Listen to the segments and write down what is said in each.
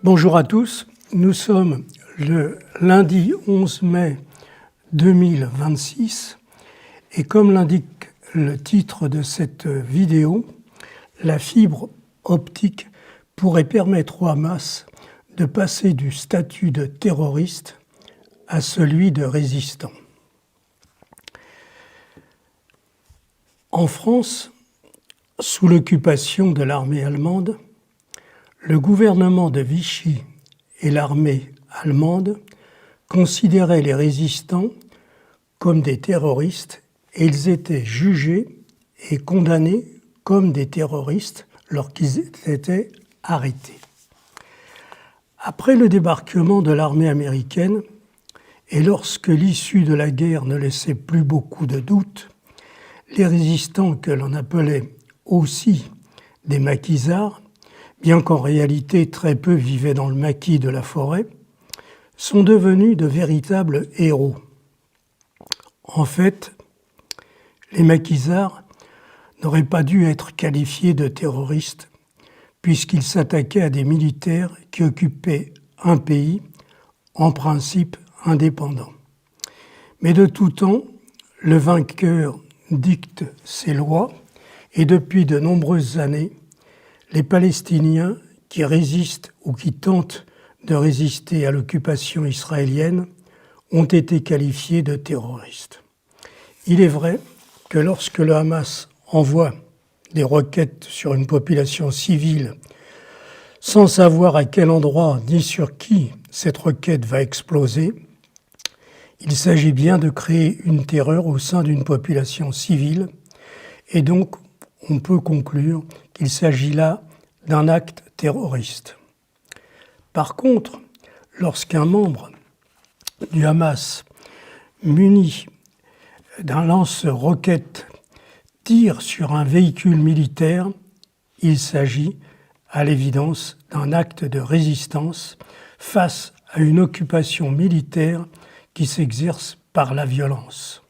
Bonjour à tous, nous sommes le lundi 11 mai 2026 et comme l'indique le titre de cette vidéo, la fibre optique pourrait permettre au Hamas de passer du statut de terroriste à celui de résistant. En France, sous l'occupation de l'armée allemande, le gouvernement de Vichy et l'armée allemande considéraient les résistants comme des terroristes et ils étaient jugés et condamnés comme des terroristes lorsqu'ils étaient arrêtés. Après le débarquement de l'armée américaine et lorsque l'issue de la guerre ne laissait plus beaucoup de doutes, les résistants que l'on appelait aussi des maquisards, bien qu'en réalité très peu vivaient dans le maquis de la forêt, sont devenus de véritables héros. En fait, les maquisards n'auraient pas dû être qualifiés de terroristes puisqu'ils s'attaquaient à des militaires qui occupaient un pays, en principe indépendant. Mais de tout temps, le vainqueur dicte ses lois et depuis de nombreuses années, les Palestiniens qui résistent ou qui tentent de résister à l'occupation israélienne ont été qualifiés de terroristes. Il est vrai que lorsque le Hamas envoie des roquettes sur une population civile sans savoir à quel endroit ni sur qui cette roquette va exploser, il s'agit bien de créer une terreur au sein d'une population civile et donc on peut conclure qu'il s'agit là d'un acte terroriste. Par contre, lorsqu'un membre du Hamas muni d'un lance-roquettes tire sur un véhicule militaire, il s'agit à l'évidence d'un acte de résistance face à une occupation militaire qui s'exerce par la violence.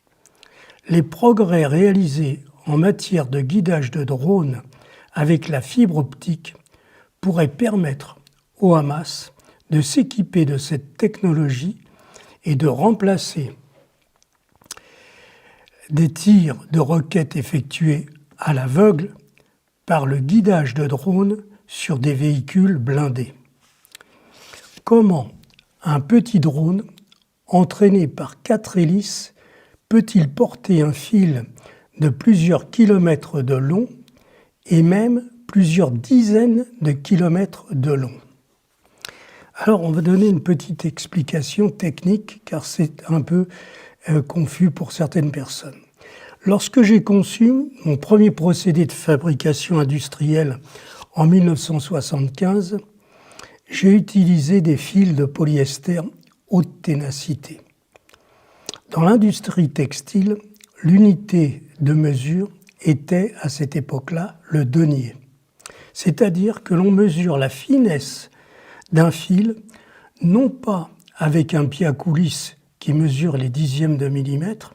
Les progrès réalisés en matière de guidage de drones avec la fibre optique pourraient permettre au Hamas de s'équiper de cette technologie et de remplacer des tirs de roquettes effectués à l'aveugle par le guidage de drones sur des véhicules blindés. Comment un petit drone entraîné par 4 hélices peut-il porter un fil de plusieurs kilomètres de long et même plusieurs dizaines de kilomètres de long? Alors, on va donner une petite explication technique, car c'est un peu confus pour certaines personnes. Lorsque j'ai conçu mon premier procédé de fabrication industrielle en 1975, j'ai utilisé des fils de polyester haute ténacité. Dans l'industrie textile, l'unité de mesure était à cette époque-là le denier. C'est-à-dire que l'on mesure la finesse d'un fil, non pas avec un pied à coulisse qui mesure les dixièmes de millimètre,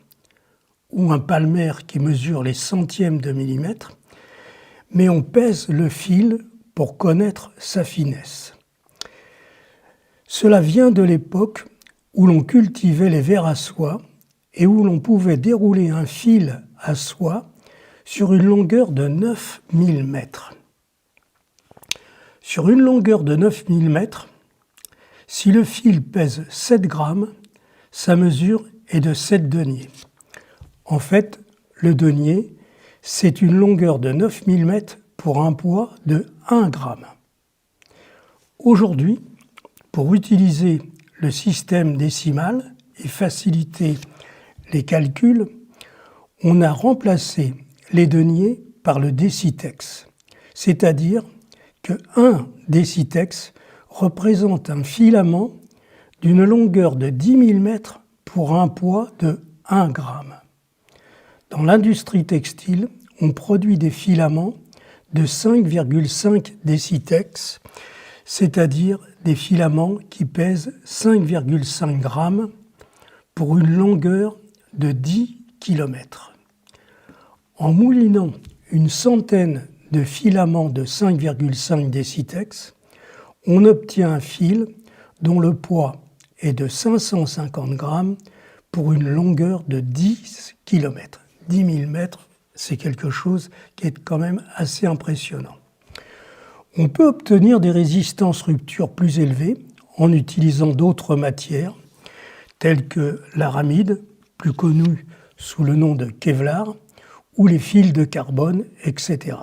ou un palmer qui mesure les centièmes de millimètre, mais on pèse le fil pour connaître sa finesse. Cela vient de l'époque où l'on cultivait les vers à soie et où l'on pouvait dérouler un fil à soie sur une longueur de 9000 mètres. Sur une longueur de 9000 mètres, si le fil pèse 7 grammes, sa mesure est de 7 deniers. En fait, le denier, c'est une longueur de 9000 mètres pour un poids de 1 gramme. Aujourd'hui, pour utiliser le système décimal et faciliter les calculs, on a remplacé les deniers par le décitex, c'est-à-dire que 1 décitex représente un filament d'une longueur de 10 000 mètres pour un poids de 1 gramme. Dans l'industrie textile, on produit des filaments de 5,5 décitex, c'est-à-dire des filaments qui pèsent 5,5 grammes pour une longueur de 10 km. En moulinant une centaine de filaments de 5,5 décitex, on obtient un fil dont le poids est de 550 grammes pour une longueur de 10 km. 10 000 mètres, c'est quelque chose qui est quand même assez impressionnant. On peut obtenir des résistances rupture plus élevées en utilisant d'autres matières, telles que l'aramide, plus connue sous le nom de Kevlar, ou les fils de carbone, etc.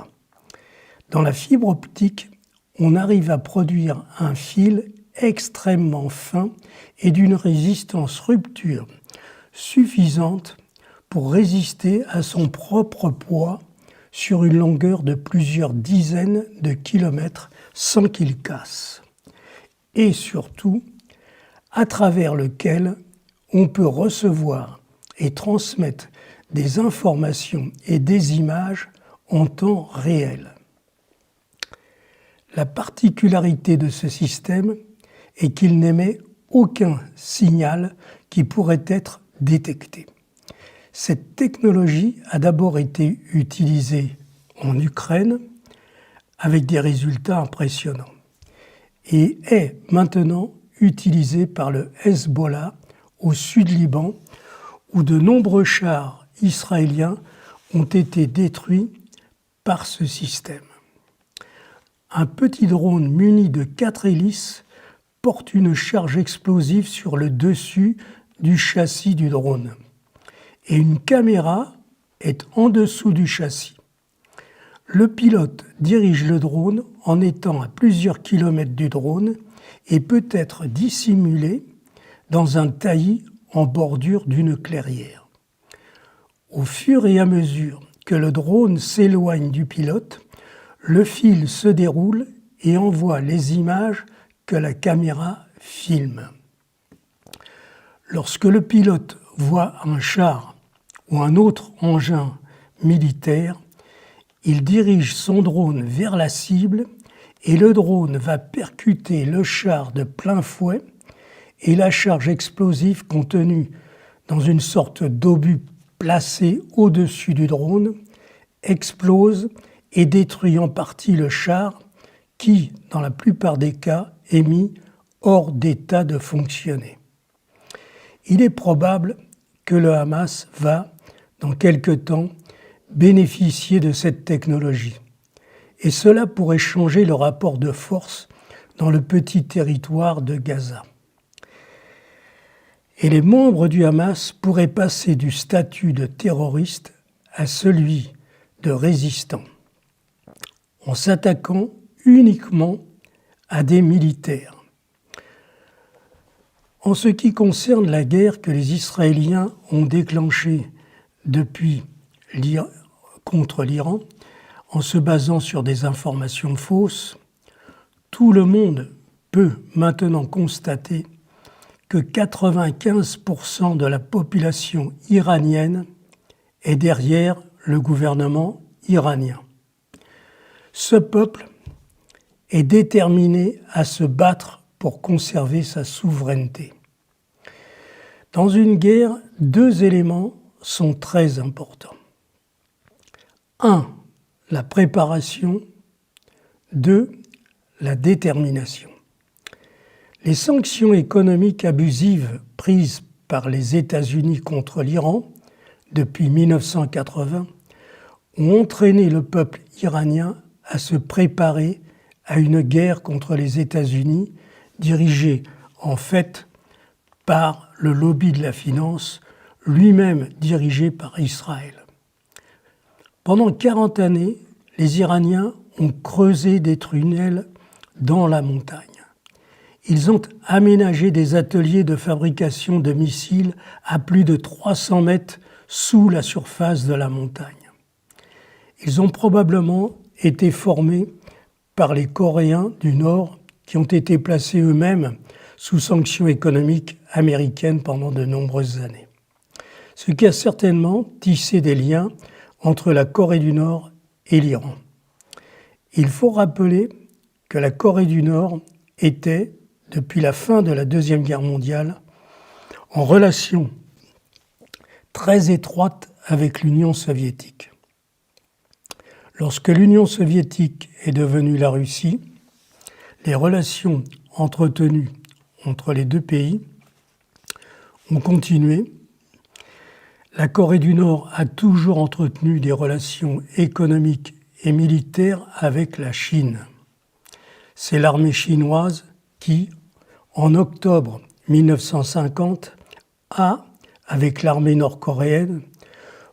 Dans la fibre optique, on arrive à produire un fil extrêmement fin et d'une résistance rupture suffisante pour résister à son propre poids sur une longueur de plusieurs dizaines de kilomètres sans qu'il casse. Et surtout, à travers lequel on peut recevoir et transmettre des informations et des images en temps réel. La particularité de ce système est qu'il n'émet aucun signal qui pourrait être détecté. Cette technologie a d'abord été utilisée en Ukraine avec des résultats impressionnants et est maintenant utilisée par le Hezbollah au sud Liban où de nombreux chars israéliens ont été détruits par ce système. Un petit drone muni de 4 hélices porte une charge explosive sur le dessus du châssis du drone et une caméra est en dessous du châssis. Le pilote dirige le drone en étant à plusieurs kilomètres du drone et peut être dissimulé dans un taillis en bordure d'une clairière. Au fur et à mesure que le drone s'éloigne du pilote, le fil se déroule et envoie les images que la caméra filme. Lorsque le pilote voit un char ou un autre engin militaire, il dirige son drone vers la cible et le drone va percuter le char de plein fouet et la charge explosive contenue dans une sorte d'obus placé au-dessus du drone explose et détruit en partie le char qui, dans la plupart des cas, est mis hors d'état de fonctionner. Il est probable que le Hamas va, dans quelque temps, bénéficier de cette technologie. Et cela pourrait changer le rapport de force dans le petit territoire de Gaza. Et les membres du Hamas pourraient passer du statut de terroriste à celui de résistant, en s'attaquant uniquement à des militaires. En ce qui concerne la guerre que les Israéliens ont déclenchée depuis contre l'Iran, en se basant sur des informations fausses, tout le monde peut maintenant constater que 95% de la population iranienne est derrière le gouvernement iranien. Ce peuple est déterminé à se battre pour conserver sa souveraineté. Dans une guerre, 2 éléments sont très importants. 1. La préparation. 2. La détermination. Les sanctions économiques abusives prises par les États-Unis contre l'Iran depuis 1980 ont entraîné le peuple iranien à se préparer à une guerre contre les États-Unis dirigée en fait par le lobby de la finance, lui-même dirigé par Israël. Pendant 40 années, les Iraniens ont creusé des tunnels dans la montagne. Ils ont aménagé des ateliers de fabrication de missiles à plus de 300 mètres sous la surface de la montagne. Ils ont probablement été formés par les Coréens du Nord qui ont été placés eux-mêmes sous sanctions économiques américaines pendant de nombreuses années. Ce qui a certainement tissé des liens entre la Corée du Nord et l'Iran. Il faut rappeler que la Corée du Nord était, depuis la fin de la Deuxième Guerre mondiale, en relation très étroite avec l'Union soviétique. Lorsque l'Union soviétique est devenue la Russie, les relations entretenues entre les deux pays ont continué. La Corée du Nord a toujours entretenu des relations économiques et militaires avec la Chine. C'est l'armée chinoise qui, en octobre 1950, a, avec l'armée nord-coréenne,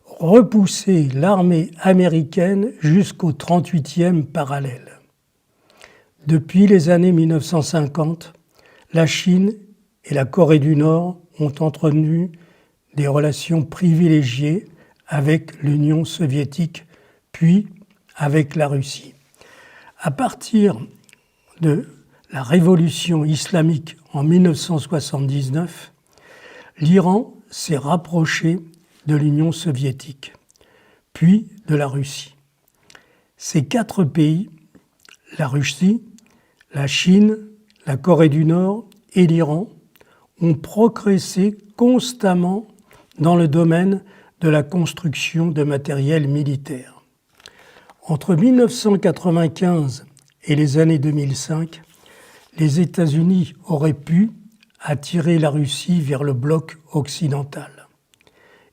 repoussé l'armée américaine jusqu'au 38e parallèle. Depuis les années 1950, la Chine et la Corée du Nord ont entretenu des relations privilégiées avec l'Union soviétique, puis avec la Russie. À partir de la révolution islamique en 1979, l'Iran s'est rapproché de l'Union soviétique, puis de la Russie. Ces quatre pays, la Russie, la Chine, la Corée du Nord et l'Iran, ont progressé constamment dans le domaine de la construction de matériel militaire. Entre 1995 et les années 2005, les États-Unis auraient pu attirer la Russie vers le bloc occidental.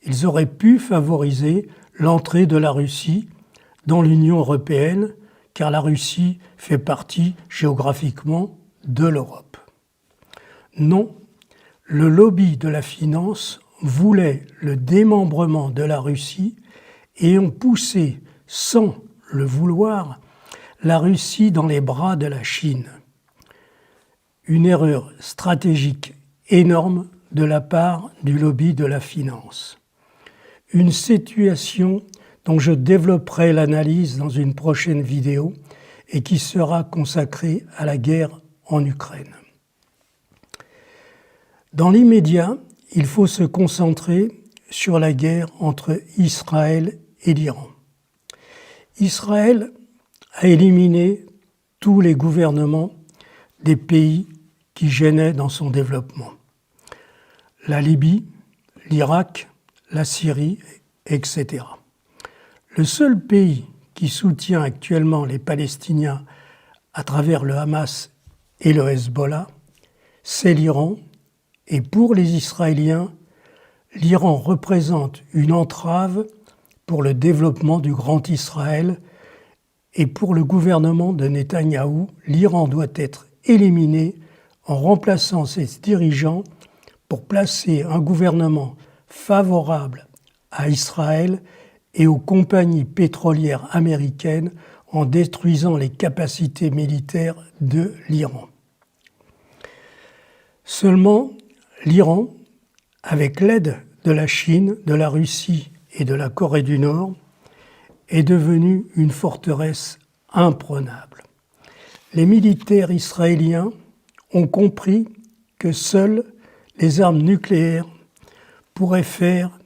Ils auraient pu favoriser l'entrée de la Russie dans l'Union européenne, car la Russie fait partie géographiquement de l'Europe. Non, le lobby de la finance voulait le démembrement de la Russie et ont poussé, sans le vouloir, la Russie dans les bras de la Chine. Une erreur stratégique énorme de la part du lobby de la finance. Une situation dont je développerai l'analyse dans une prochaine vidéo et qui sera consacrée à la guerre en Ukraine. Dans l'immédiat, il faut se concentrer sur la guerre entre Israël et l'Iran. Israël a éliminé tous les gouvernements des pays qui gênaient dans son développement. La Libye, l'Irak, la Syrie, etc. Le seul pays qui soutient actuellement les Palestiniens à travers le Hamas et le Hezbollah, c'est l'Iran. Et pour les Israéliens, l'Iran représente une entrave pour le développement du Grand Israël. Et pour le gouvernement de Netanyahou, l'Iran doit être éliminé en remplaçant ses dirigeants pour placer un gouvernement favorable à Israël et aux compagnies pétrolières américaines en détruisant les capacités militaires de l'Iran. Seulement, l'Iran, avec l'aide de la Chine, de la Russie et de la Corée du Nord, est devenu une forteresse imprenable. Les militaires israéliens ont compris que seules les armes nucléaires pourraient faire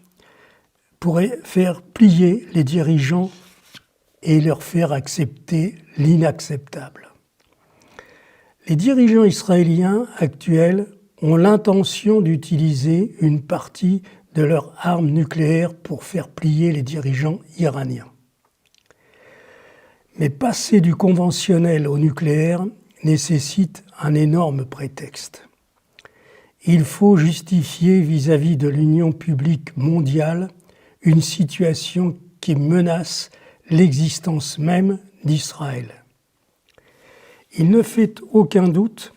plier les dirigeants et leur faire accepter l'inacceptable. Les dirigeants israéliens actuels ont l'intention d'utiliser une partie de leurs armes nucléaires pour faire plier les dirigeants iraniens. Mais passer du conventionnel au nucléaire nécessite un énorme prétexte. Il faut justifier vis-à-vis de l'Union publique mondiale une situation qui menace l'existence même d'Israël. Il ne fait aucun doute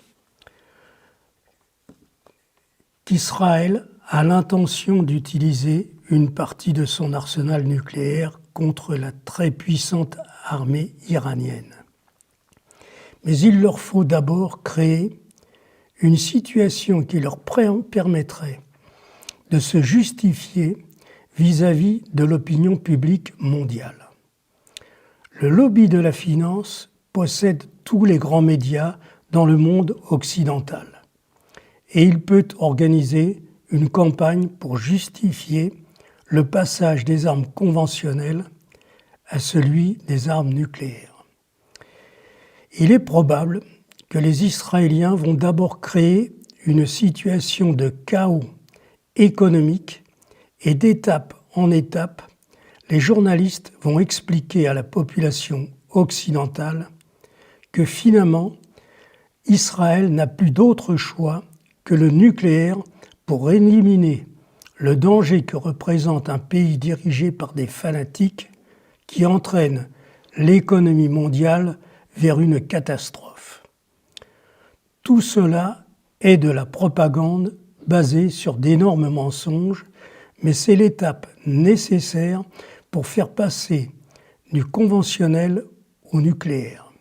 qu'Israël a l'intention d'utiliser une partie de son arsenal nucléaire contre la très puissante armée iranienne. Mais il leur faut d'abord créer une situation qui leur permettrait de se justifier vis-à-vis de l'opinion publique mondiale. Le lobby de la finance possède tous les grands médias dans le monde occidental et il peut organiser une campagne pour justifier le passage des armes conventionnelles à celui des armes nucléaires. Il est probable que les Israéliens vont d'abord créer une situation de chaos économique et d'étape en étape, les journalistes vont expliquer à la population occidentale que finalement, Israël n'a plus d'autre choix que le nucléaire pour éliminer le danger que représente un pays dirigé par des fanatiques qui entraînent l'économie mondiale vers une catastrophe. Tout cela est de la propagande basée sur d'énormes mensonges, mais c'est l'étape nécessaire pour faire passer du conventionnel au nucléaire.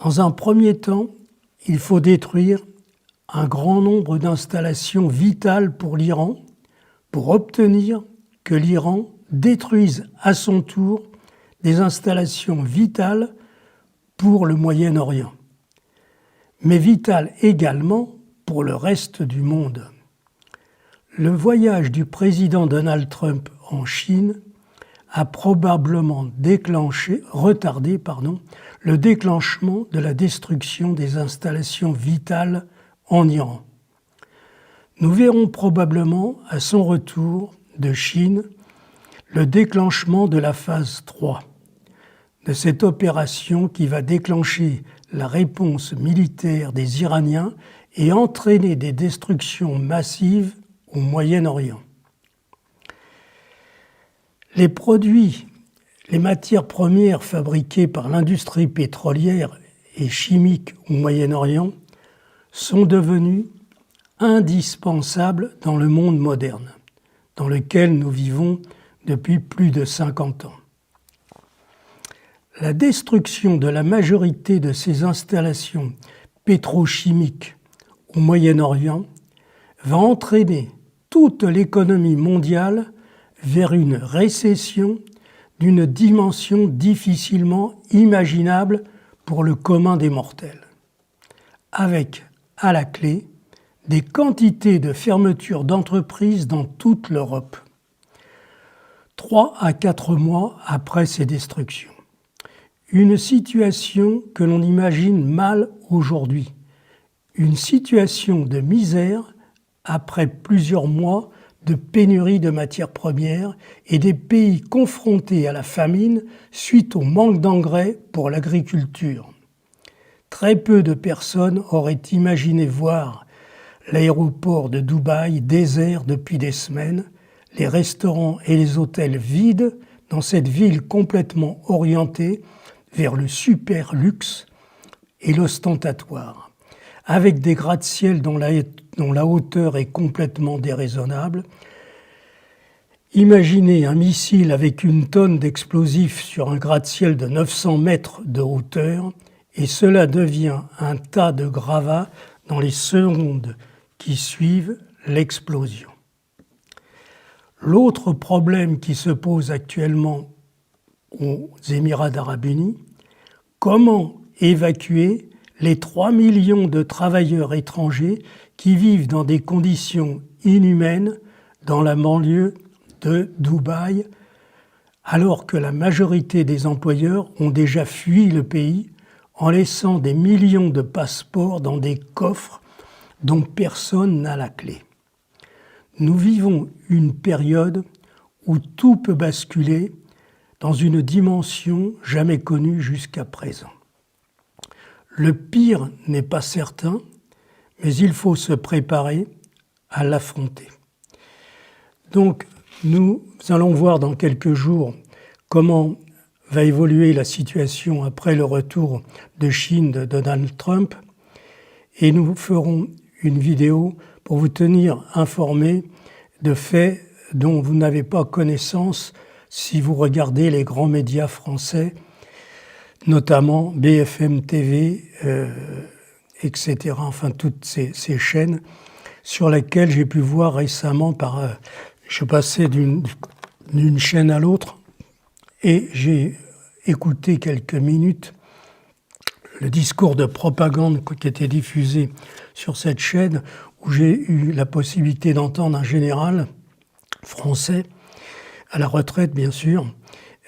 Dans un premier temps, il faut détruire un grand nombre d'installations vitales pour l'Iran pour obtenir que l'Iran détruise à son tour des installations vitales pour le Moyen-Orient, mais vitales également pour le reste du monde. Le voyage du président Donald Trump en Chine a probablement retardé le déclenchement de la destruction des installations vitales en Iran. Nous verrons probablement à son retour de Chine le déclenchement de la phase 3 de cette opération qui va déclencher la réponse militaire des Iraniens et entraîner des destructions massives au Moyen-Orient. Les matières premières fabriquées par l'industrie pétrolière et chimique au Moyen-Orient sont devenues indispensables dans le monde moderne, dans lequel nous vivons depuis plus de 50 ans. La destruction de la majorité de ces installations pétrochimiques au Moyen-Orient va entraîner toute l'économie mondiale vers une récession d'une dimension difficilement imaginable pour le commun des mortels, avec, à la clé, des quantités de fermetures d'entreprises dans toute l'Europe, 3 à 4 mois après ces destructions. Une situation que l'on imagine mal aujourd'hui, une situation de misère après plusieurs mois de pénurie de matières premières et des pays confrontés à la famine suite au manque d'engrais pour l'agriculture. Très peu de personnes auraient imaginé voir l'aéroport de Dubaï désert depuis des semaines, les restaurants et les hôtels vides dans cette ville complètement orientée vers le super luxe et l'ostentatoire, avec des gratte-ciel dont la hauteur est complètement déraisonnable. Imaginez un missile avec une tonne d'explosifs sur un gratte-ciel de 900 mètres de hauteur et cela devient un tas de gravats dans les secondes qui suivent l'explosion. L'autre problème qui se pose actuellement aux Émirats arabes unis, comment évacuer les 3 millions de travailleurs étrangers qui vivent dans des conditions inhumaines dans la banlieue de Dubaï, alors que la majorité des employeurs ont déjà fui le pays en laissant des millions de passeports dans des coffres dont personne n'a la clé. Nous vivons une période où tout peut basculer dans une dimension jamais connue jusqu'à présent. Le pire n'est pas certain, mais il faut se préparer à l'affronter. Donc, nous allons voir dans quelques jours comment va évoluer la situation après le retour de Chine de Donald Trump et nous ferons une vidéo pour vous tenir informé de faits dont vous n'avez pas connaissance si vous regardez les grands médias français, notamment BFM TV, etc. Enfin, toutes ces chaînes sur lesquelles j'ai pu voir récemment je passais d'une chaîne à l'autre et j'ai écouté quelques minutes le discours de propagande qui était diffusé sur cette chaîne où j'ai eu la possibilité d'entendre un général français, à la retraite bien sûr,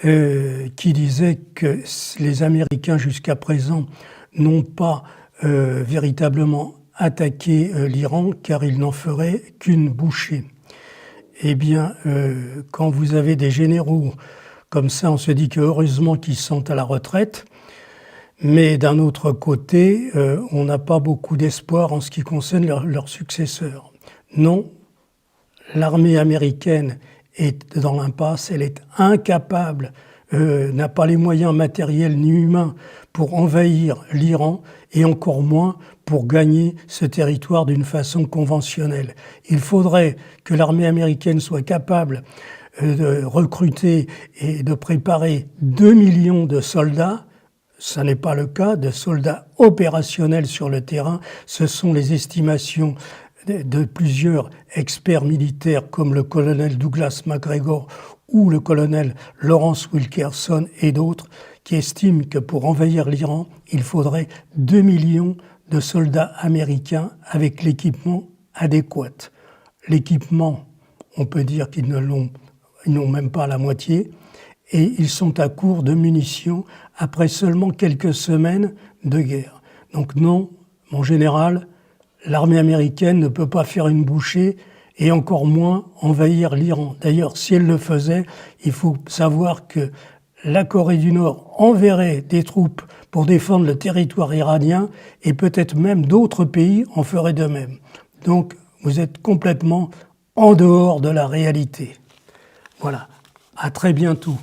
qui disait que les Américains jusqu'à présent n'ont pas véritablement attaqué l'Iran car ils n'en feraient qu'une bouchée. Eh bien, quand vous avez des généraux comme ça, on se dit que heureusement qu'ils sont à la retraite, Mais d'un autre côté, on n'a pas beaucoup d'espoir en ce qui concerne leurs successeurs. Non, l'armée américaine est dans l'impasse, elle est incapable, n'a pas les moyens matériels ni humains pour envahir l'Iran et encore moins pour gagner ce territoire d'une façon conventionnelle. Il faudrait que l'armée américaine soit capable de recruter et de préparer 2 millions de soldats. Ce n'est pas le cas de soldats opérationnels sur le terrain. Ce sont les estimations de plusieurs experts militaires comme le colonel Douglas MacGregor ou le colonel Lawrence Wilkerson et d'autres qui estiment que pour envahir l'Iran, il faudrait 2 millions de soldats américains avec l'équipement adéquat. L'équipement, on peut dire qu'ils n'ont même pas la moitié, et ils sont à court de munitions après seulement quelques semaines de guerre. Donc non, mon général, l'armée américaine ne peut pas faire une bouchée et encore moins envahir l'Iran. D'ailleurs, si elle le faisait, il faut savoir que la Corée du Nord enverrait des troupes pour défendre le territoire iranien et peut-être même d'autres pays en feraient de même. Donc, vous êtes complètement en dehors de la réalité. Voilà. À très bientôt.